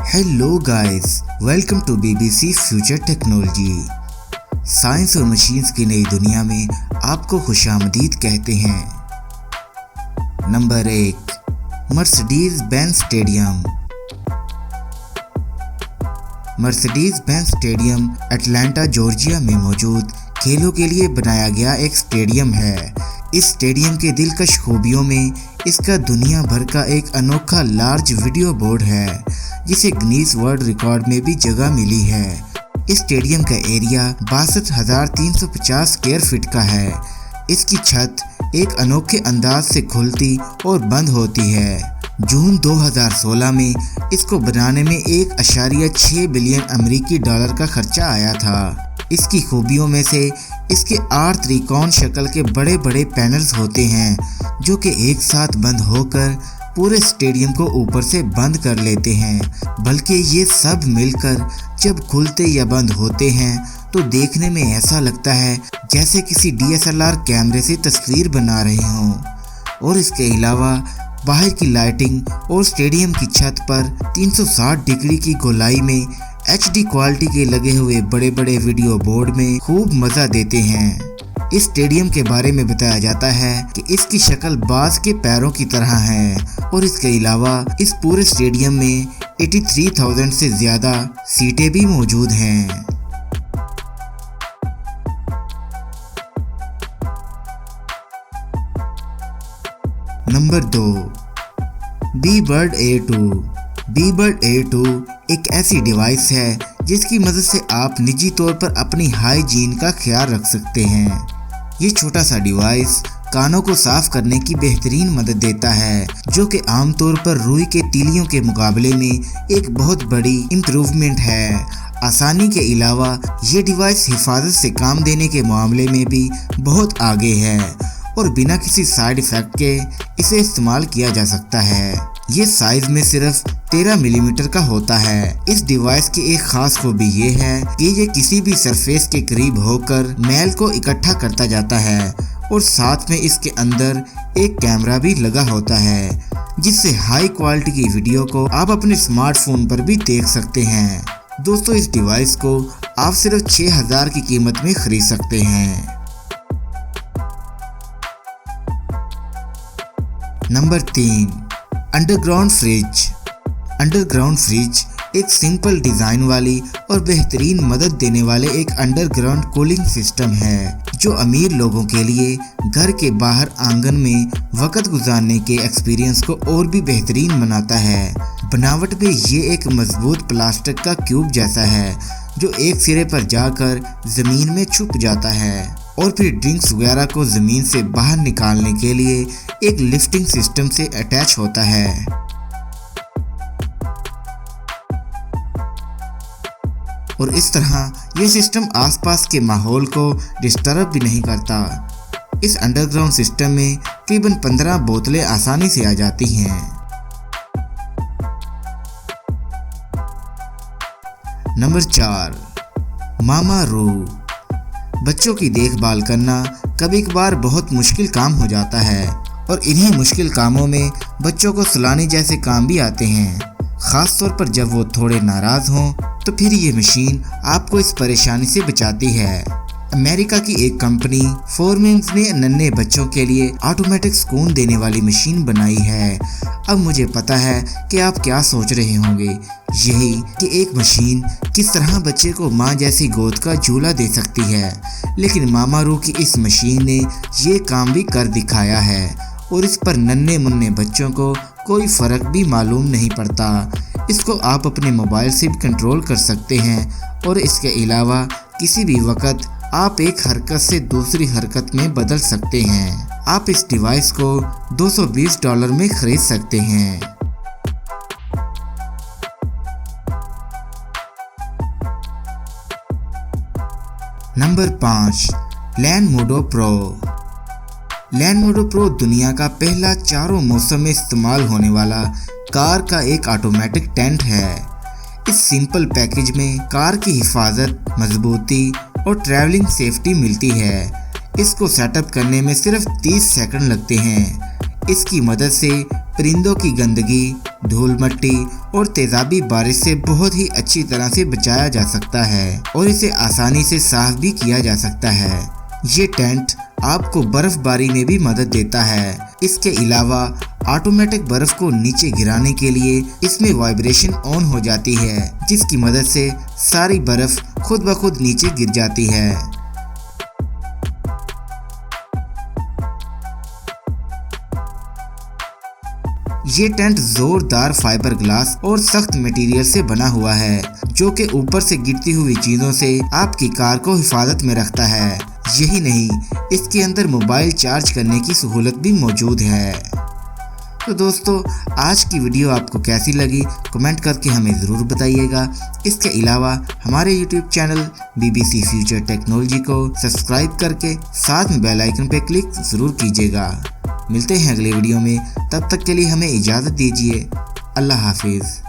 Hello guys, welcome to BBC future technology. Science और machines की नई दुनिया में आपको खुशामदीद कहते हैं। Number 1, Mercedes Benz stadium. Mercedes Benz stadium Atlanta Georgia में मौजूद खेलों के लिए बनाया गया एक स्टेडियम है। इस स्टेडियम के दिलकश खूबियों में इसका दुनिया भर का एक अनोखा लार्ज वीडियो बोर्ड है, जिसे गिनीज वर्ल्ड रिकॉर्ड में भी जगह मिली है। इस स्टेडियम का एरिया 62,350 स्क्वायर फीट का है। इसकी छत एक अनोखे अंदाज से खुलती और बंद होती है। जून 2016 में इसको बनाने में 1.6 बिलियन अमेरिकी डॉलर का खर्चा आया था। इसकी खूबियों में से इसके 8 त्रिकोण शक्ल के बड़े बड़े पैनल्स होते हैं, जो कि एक साथ बंद होकर पूरे स्टेडियम को ऊपर से बंद कर लेते हैं। बल्कि ये सब मिलकर जब खुलते या बंद होते हैं तो देखने में ऐसा लगता है जैसे किसी DSLR कैमरे से तस्वीर बना रहे हों। और इसके अलावा बाहर की लाइटिंग और स्टेडियम की छत पर 360 डिग्री की गोलाई में HD क्वालिटी के लगे हुए बड़े बड़े वीडियो बोर्ड में खूब मजा देते हैं। इस स्टेडियम के बारे में बताया जाता है कि इसकी शक्ल बाज के पैरों की तरह है और इसके अलावा इस पूरे स्टेडियम में 83,000 से ज्यादा सीटें भी मौजूद हैं। Number 2, बीबर्ड A2। बीबर्ड A2 एक ऐसी डिवाइस है जिसकी मदद से आप निजी तौर पर अपनी हाइजीन का ख्याल रख सकते हैं। ये छोटा सा डिवाइस कानों को साफ करने की बेहतरीन मदद देता है, जो कि आमतौर पर रुई के तीलियों के मुकाबले में एक बहुत बड़ी इम्प्रूवमेंट है। आसानी के अलावा ये डिवाइस हिफाजत से काम देने के मामले में भी बहुत आगे है और बिना किसी साइड इफेक्ट के इसे इस्तेमाल किया जा सकता है। ये साइज में सिर्फ 13 मिलीमीटर का होता है। इस डिवाइस की एक खास खूबी ये है कि ये किसी भी सरफेस के करीब होकर मैल को इकट्ठा करता जाता है और साथ में इसके अंदर एक कैमरा भी लगा होता है, जिससे हाई क्वालिटी की वीडियो को आप अपने स्मार्टफोन पर भी देख सकते हैं। दोस्तों, इस डिवाइस को आप सिर्फ 6,000 की कीमत में खरीद सकते हैं। Number 3, underground fridge. Underground fridge एक सिंपल डिज़ाइन वाली और बेहतरीन मदद देने वाले एक अंडरग्राउंड कूलिंग सिस्टम है, जो अमीर लोगों के लिए घर के बाहर आंगन में वक्त गुजारने के एक्सपीरियंस को और भी बेहतरीन बनाता है। बनावट में ये एक मजबूत प्लास्टिक का क्यूब जैसा है, जो एक सिरे पर जाकर ज़मीन में छुप जाता है और फिर ड्रिंक्स वगैरह को ज़मीन से बाहर निकालने के लिए एक लिफ्टिंग सिस्टम से अटैच होता है। और इस तरह ये सिस्टम आसपास के माहौल को डिस्टर्ब भी नहीं करता। इस अंडरग्राउंड सिस्टम में तकरीबन 15 बोतलें आसानी से आ जाती हैं। नंबर 4, मामा रू। बच्चों की देखभाल करना कभी कभार बहुत मुश्किल काम हो जाता है और इन्हीं मुश्किल कामों में बच्चों को सुलाने जैसे काम भी आते हैं, ख़ास तौर पर जब वो थोड़े नाराज़ हों। तो फिर ये मशीन आपको इस परेशानी से बचाती है। अमेरिका की एक कंपनी फोरमेंस ने नन्हे बच्चों के लिए ऑटोमेटिक सुकून देने वाली मशीन बनाई है। अब मुझे पता है कि आप क्या सोच रहे होंगे, यही कि एक मशीन किस तरह बच्चे को माँ जैसी गोद का झूला दे सकती है। लेकिन मामा रू की इस मशीन ने ये काम भी कर दिखाया है और इस पर नन्हे मुन्ने बच्चों को कोई फ़र्क भी मालूम नहीं पड़ता। इसको आप अपने मोबाइल से भी कंट्रोल कर सकते हैं और इसके अलावा किसी भी वक्त आप एक हरकत से दूसरी हरकत में बदल सकते हैं। आप इस डिवाइस को $220 में खरीद सकते हैं। नंबर 5, लैंडमोडो प्रो। लैंडमोडो प्रो दुनिया का पहला चारों मौसम में इस्तेमाल होने वाला कार का एक ऑटोमेटिक टेंट है। इस सिंपल पैकेज में कार की हिफाजत, मजबूती और ट्रैवलिंग सेफ्टी मिलती है। इसको सेटअप करने में सिर्फ 30 सेकंड लगते हैं। इसकी मदद से परिंदों की गंदगी, धूल मट्टी और तेजाबी बारिश से बहुत ही अच्छी तरह से बचाया जा सकता है और इसे आसानी से साफ भी किया जा सकता है। ये टेंट आपको बर्फबारी में भी मदद देता है। इसके अलावा ऑटोमेटिक बर्फ को नीचे गिराने के लिए इसमें वाइब्रेशन ऑन हो जाती है, जिसकी मदद से सारी बर्फ खुद ब खुद नीचे गिर जाती है। ये टेंट जोरदार फाइबर ग्लास और सख्त मटेरियल से बना हुआ है, जो कि ऊपर से गिरती हुई चीजों से आपकी कार को हिफाजत में रखता है। यही नहीं, इसके अंदर मोबाइल चार्ज करने की सहूलत भी मौजूद है। तो दोस्तों, आज की वीडियो आपको कैसी लगी कमेंट करके हमें ज़रूर बताइएगा। इसके अलावा हमारे YouTube channel BBC future technology को सब्सक्राइब करके साथ में बेल आइकन पर क्लिक ज़रूर कीजिएगा। मिलते हैं अगले वीडियो में, तब तक के लिए हमें इजाज़त दीजिए। अल्लाह हाफिज़।